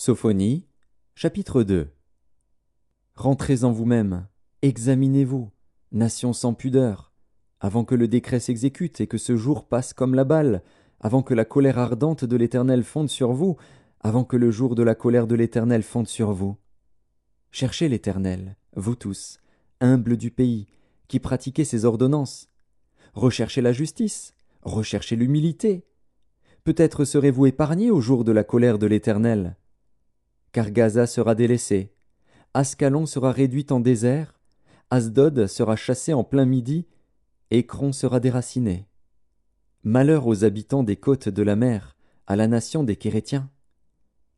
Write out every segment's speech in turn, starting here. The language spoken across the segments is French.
Sophonie, chapitre 2. Rentrez en vous-même, examinez-vous, nation sans pudeur, avant que le décret s'exécute et que ce jour passe comme la balle, avant que la colère ardente de l'Éternel fonde sur vous, avant que le jour de la colère de l'Éternel fonde sur vous. Cherchez l'Éternel, vous tous, humbles du pays, qui pratiquez ses ordonnances. Recherchez la justice, recherchez l'humilité. Peut-être serez-vous épargnés au jour de la colère de l'Éternel. Car Gaza sera délaissée, Ascalon sera réduite en désert, Asdod sera chassé en plein midi, Écron sera déraciné. Malheur aux habitants des côtes de la mer, à la nation des Kérétiens.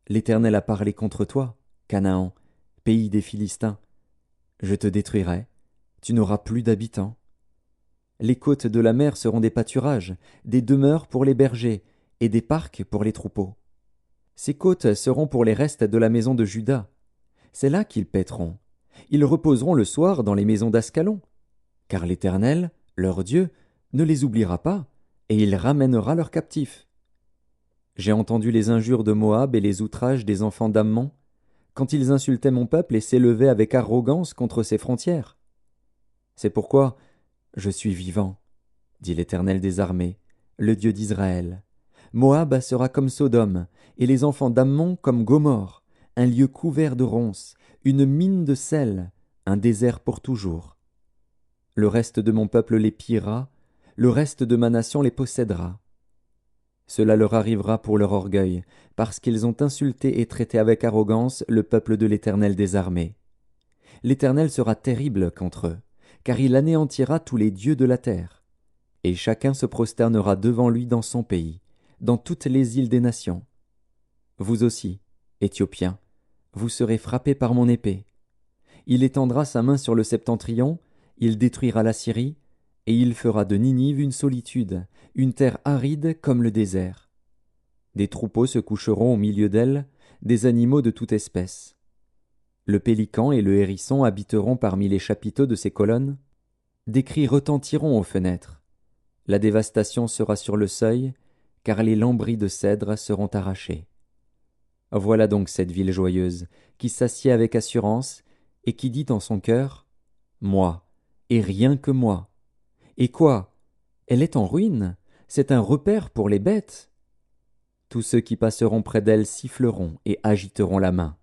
L'Éternel a parlé contre toi, Canaan, pays des Philistins. Je te détruirai, tu n'auras plus d'habitants. Les côtes de la mer seront des pâturages, des demeures pour les bergers, et des parcs pour les troupeaux. Ces côtes seront pour les restes de la maison de Juda. C'est là qu'ils paîtront. Ils reposeront le soir dans les maisons d'Ascalon. Car l'Éternel, leur Dieu, ne les oubliera pas, et il ramènera leurs captifs. J'ai entendu les injures de Moab et les outrages des enfants d'Ammon, quand ils insultaient mon peuple et s'élevaient avec arrogance contre ses frontières. C'est pourquoi je suis vivant, dit l'Éternel des armées, le Dieu d'Israël. Moab sera comme Sodome, et les enfants d'Ammon comme Gomorrhe, un lieu couvert de ronces, une mine de sel, un désert pour toujours. Le reste de mon peuple les pillera, le reste de ma nation les possédera. Cela leur arrivera pour leur orgueil, parce qu'ils ont insulté et traité avec arrogance le peuple de l'Éternel des armées. L'Éternel sera terrible contre eux, car il anéantira tous les dieux de la terre. Et chacun se prosternera devant lui dans son pays, dans toutes les îles des nations. Vous aussi, Éthiopiens, vous serez frappés par mon épée. Il étendra sa main sur le septentrion, il détruira la Syrie, et il fera de Ninive une solitude, une terre aride comme le désert. Des troupeaux se coucheront au milieu d'elle, des animaux de toute espèce. Le pélican et le hérisson habiteront parmi les chapiteaux de ses colonnes. Des cris retentiront aux fenêtres. La dévastation sera sur le seuil, car les lambris de cèdre seront arrachés. Voilà donc cette ville joyeuse, qui s'assied avec assurance, et qui dit en son cœur, « Moi, et rien que moi. » Et quoi? Elle est en ruine, c'est un repaire pour les bêtes. Tous ceux qui passeront près d'elle siffleront et agiteront la main.